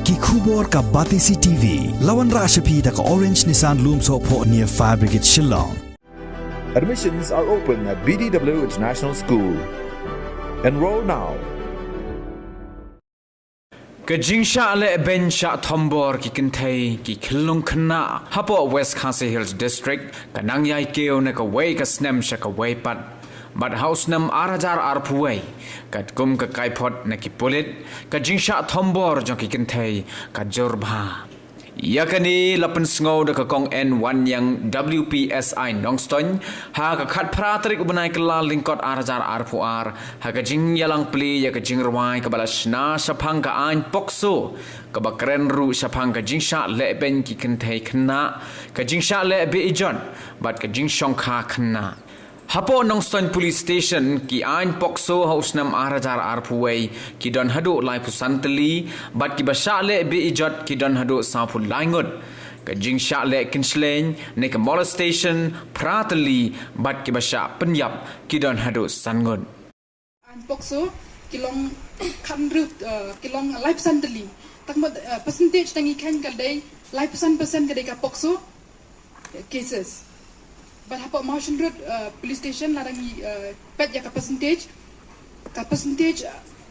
ki khubor ka Batisi TV lawan ra shapi da ka Orange Nissan Loom so pho near Fire Brigade Shillong. Admissions are open at BDW International School. Enroll now. Jingshah Lehbeiñ sha Thombor ki Kynthei ki Khynnah hapo West Khasi Hills District kanang yai Kiew na ka way ka Snem sha ka way pat but house nam arajar arpuway kat kum ka kaipot na ki pulit ka Jingshah Thombor jong ki Kynthei ka jorbha yakani lapan sngo da ka kong N1 yang WPSI Nongstoin ha ka khat pratrik ubanai kala lingkot arajar arpuar ha ka jing yalang pli ya ka jing rawai ka balashna sapang ka ain pokso ka bakren ru sapang ka Jingshah Lehbeiñ ki Kynthei Khynnah ka Jingshah Lehbeiñ bat ka Jingshong kha Khynnah Hapo Nongstoin Police Station ki ain pokso haus nam arajar arpuway ki don hadu lai pusantali bat ki basha Lehbeiñ ki don hadu sapul laingut ka Jingshah Lehbeiñ ne ka molestation pratali bat ki basha penyap ki don hadu sangut ain pokso ki long khan rut ki long lai pusantali takmat percentage tangi khan kal dai lai percent ka dai ka pokso cases but hapo motion road police station larangi pet ya ka percentage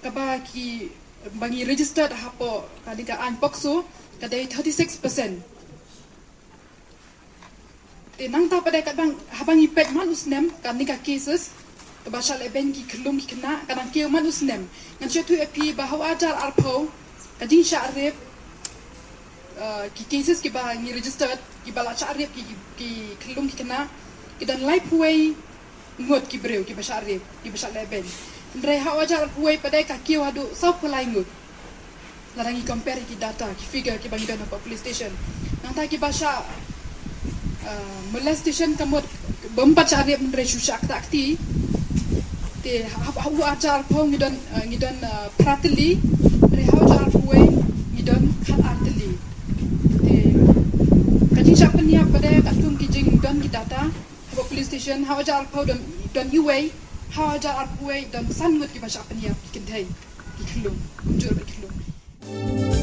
ka ba ki bangi registered hapo kadika an pokso kadai 36% te nang ta pada kadang habangi pet man usnem kadika cases ka ba shal Lehbeiñ ki Khynnah ki Khynnah kadang Kiew man usnem ngan chetu epi bahwa ajar arpo ka Jingshah rep ki cases ki ba ngi registered ki bala cha rep ki Khynnah ki Khynnah dan life way ngot ki breu ki basha rep ki basha Lehbeiñ ndre ha wajar way pada ka Kiew adu sau pulai ngut larangi compare ki data ki figure ki bangi dan police station nang ta ki basha molestation kamot bompat cha rep ndre shushak takti te ha wajar po ngidon pratili ndre ha wajar way ngidon khat artili te kajing sak penia pada katum ki jing don ki data police station how ajar pau don uway how ajar uway don sangut ki basha penia ki Kynthei ki Khynnah jur ki Khynnah